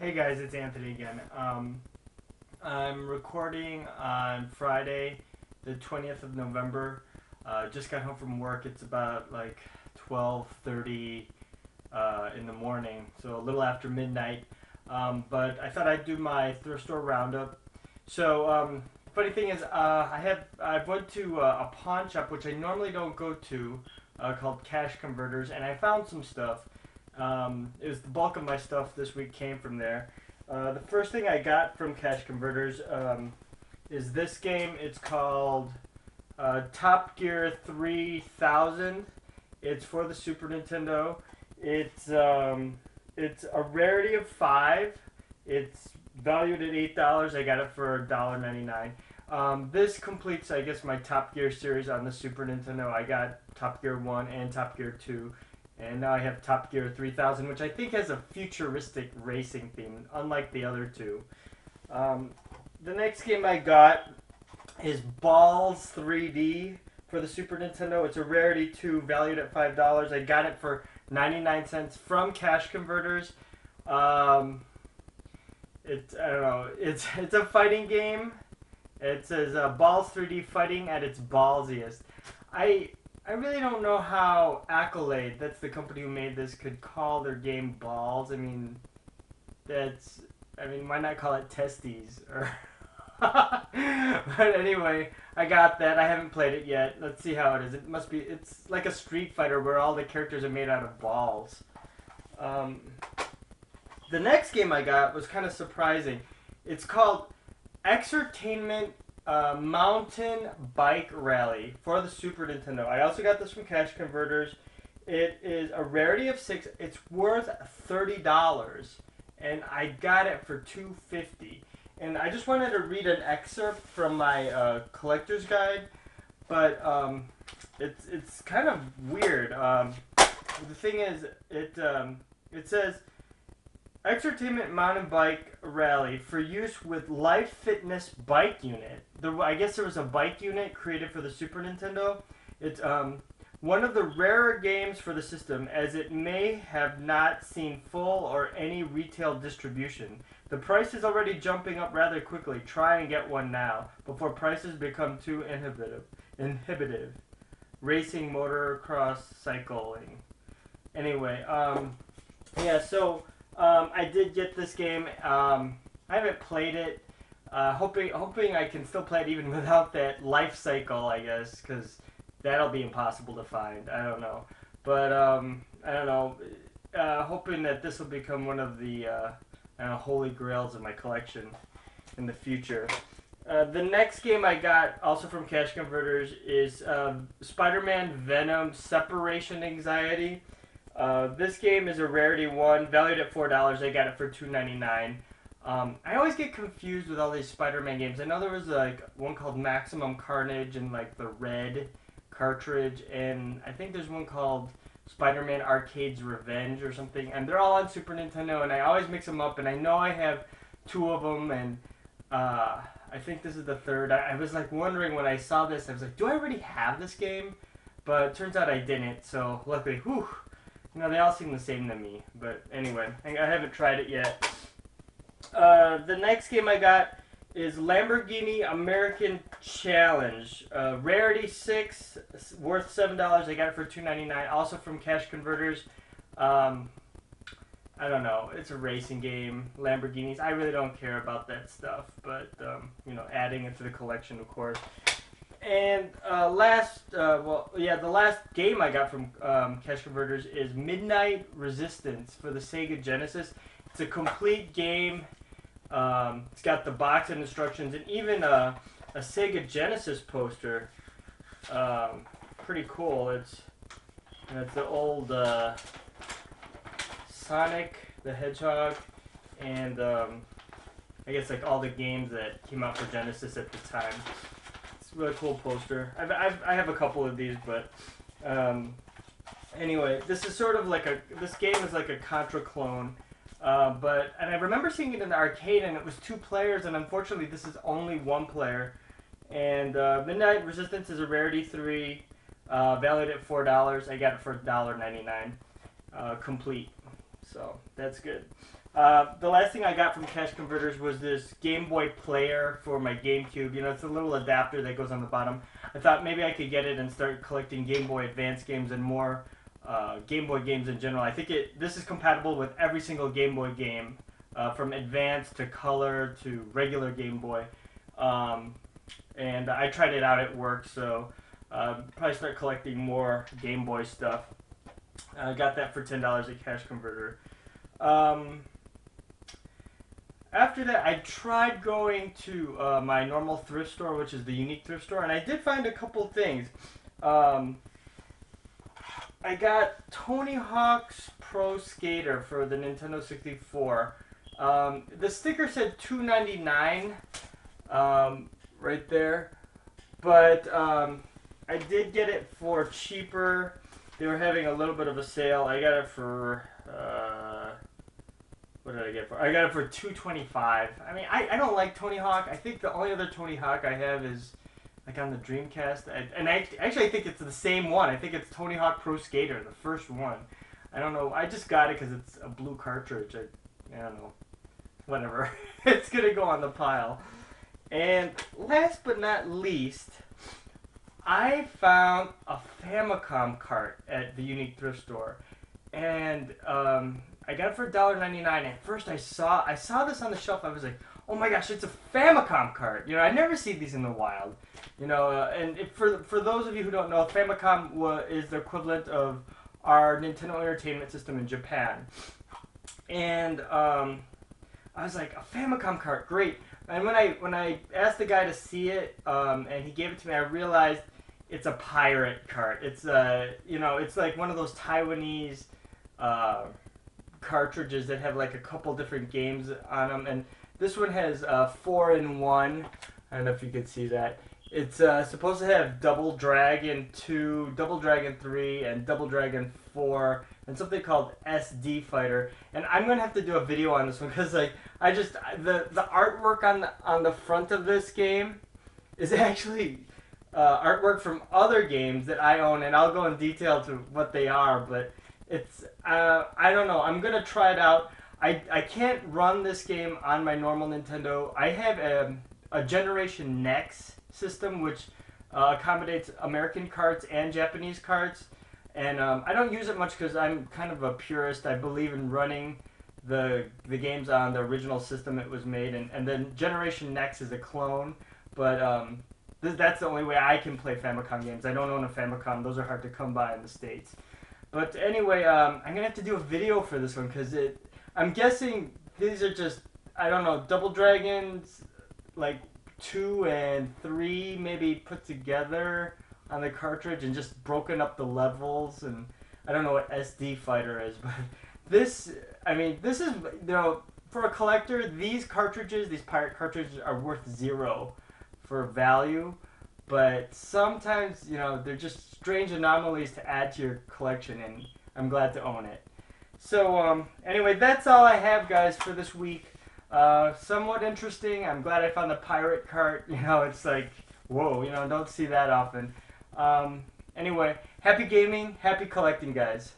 Hey guys, it's Anthony again. I'm recording on Friday, the 20th of November. Just got home from work. It's about like 12:30 in the morning, so a little after midnight. But I thought I'd do my thrift store roundup. So funny thing is, I went to a pawn shop which I normally don't go to, called Cash Converters, and I found some stuff. It was the bulk of my stuff this week came from there. The first thing I got from Cash Converters is this game. It's called Top Gear 3000. It's for the Super Nintendo. It's a rarity of 5. It's valued at $8. I got it for $1.99. This completes, I guess, my Top Gear series on the Super Nintendo. I got Top Gear 1 and Top Gear 2. And now I have Top Gear 3000, which I think has a futuristic racing theme, unlike the other two. The next game I got is Balls 3D for the Super Nintendo. It's a rarity 2, valued at $5. I got it for 99 cents from Cash Converters. I don't know. It's a fighting game. It says Balls 3D fighting at its ballsiest. I I really don't know how Accolade, that's the company who made this, could call their game Balls. That's, why not call it Testes? Or but anyway, I got that. I haven't played it yet. Let's see how it is. It's like a Street Fighter where all the characters are made out of balls. Um, the next game I got was kind of surprising. It's called Exertainment Mountain Bike Rally for the Super Nintendo. I also got this from Cash Converters. It is a rarity of 6. It's worth $30, and I got it for $2.50. And I just wanted to read an excerpt from my collector's guide, but it's kind of weird. The thing is, it says Exertainment Mountain Bike Rally for use with Life Fitness Bike Unit. I guess there was a bike unit created for the Super Nintendo. It's one of the rarer games for the system, as it may have not seen full or any retail distribution. The price is already jumping up rather quickly. Try and get one now, before prices become too inhibitive. Racing, motocross, cycling. Anyway, yeah, so I did get this game. I haven't played it. Hoping I can still play it even without that life cycle, I guess, because that'll be impossible to find. I don't know, but I don't know. Hoping that this will become one of the holy grails of my collection in the future. The next game I got, also from Cash Converters, is Spider-Man Venom Separation Anxiety. This game is a rarity 1, valued at $4. I got it for $2.99. I always get confused with all these Spider-Man games. I know there was like one called Maximum Carnage and like the red cartridge, and I think there's one called Spider-Man Arcade's Revenge or something, and they're all on Super Nintendo, and I always mix them up, and I know I have 2 of them, and I think this is the 3rd. I was like wondering when I saw this, I was like, do I already have this game? But it turns out I didn't, so luckily, whew. They all seem the same to me. But anyway, I haven't tried it yet. The next game I got is Lamborghini American Challenge. Rarity 6, worth $7. I got it for $2.99. Also from Cash Converters. I don't know. It's a racing game. Lamborghinis. I really don't care about that stuff. But, adding it to the collection, of course. And the last game I got from Cash Converters is Midnight Resistance for the Sega Genesis. It's a complete game. It's got the box and instructions, and even a Sega Genesis poster. Pretty cool. It's the old Sonic the Hedgehog, and I guess like all the games that came out for Genesis at the time. It's a really cool poster. I have a couple of these, but anyway, this is sort of like this game is like a Contra clone. And I remember seeing it in the arcade, and it was 2 players, and unfortunately this is only 1 player. And Midnight Resistance is a rarity 3, valued at $4. I got it for $1.99, complete. So that's good. The last thing I got from Cash Converters was this Game Boy player for my GameCube. You know, it's a little adapter that goes on the bottom. I thought maybe I could get it and start collecting Game Boy Advance games and more Game Boy games in general. I think this is compatible with every single Game Boy game, from Advance to Color to regular Game Boy. And I tried it out at work, so probably start collecting more Game Boy stuff. I got that for $10 at Cash Converter. After that, I tried going to my normal thrift store, which is the UNIQUE Thrift Store, and I did find a couple things. I got Tony Hawk's Pro Skater for the Nintendo 64. The sticker said $2.99 right there, but I did get it for cheaper. They were having a little bit of a sale. I got it for what did I get for? I got it for $2.25. I mean, I don't like Tony Hawk. I think the only other Tony Hawk I have is like on the Dreamcast, and I actually think it's the same one. I think it's Tony Hawk Pro Skater, the first one. I don't know. I just got it because it's a blue cartridge. I don't know. Whatever. It's gonna go on the pile. And last but not least, I found a Famicom cart at the UNIQUE Thrift Store, and I got it for $1.99. At first, I saw this on the shelf. I was like, "Oh my gosh, it's a Famicom cart!" You know, I never see these in the wild. You know, for those of you who don't know, Famicom is the equivalent of our Nintendo Entertainment System in Japan. And I was like, "A Famicom cart, great!" And when I asked the guy to see it, and he gave it to me, I realized it's a pirate cart. It's it's like one of those Taiwanese cartridges that have like a couple different games on them, and this one has 4-in-1. I don't know if you can see that. It's supposed to have Double Dragon 2, Double Dragon 3, and Double Dragon 4, and something called SD Fighter. And I'm gonna have to do a video on this one because like the artwork on the front of this game is actually artwork from other games that I own, and I'll go in detail to what they are. But it's I don't know. I'm gonna try it out. I can't run this game on my normal Nintendo. I have a Generation Next system which accommodates American carts and Japanese carts, and I don't use it much because I'm kind of a purist. I believe in running the games on the original system it was made, and then Generation Next is a clone, but that's the only way I can play Famicom games. I don't own a Famicom; those are hard to come by in the States. But anyway, I'm gonna have to do a video for this one because I'm guessing these are just, I don't know, Double Dragons like 2 and 3 maybe put together on the cartridge and just broken up the levels, and I don't know what SD Fighter is, but this is, for a collector, these pirate cartridges are worth 0 for value, but sometimes, they're just strange anomalies to add to your collection, and I'm glad to own it. So, anyway, that's all I have, guys, for this week. Somewhat interesting. I'm glad I found the pirate cart. It's like, whoa, don't see that often. Anyway, happy gaming, happy collecting, guys.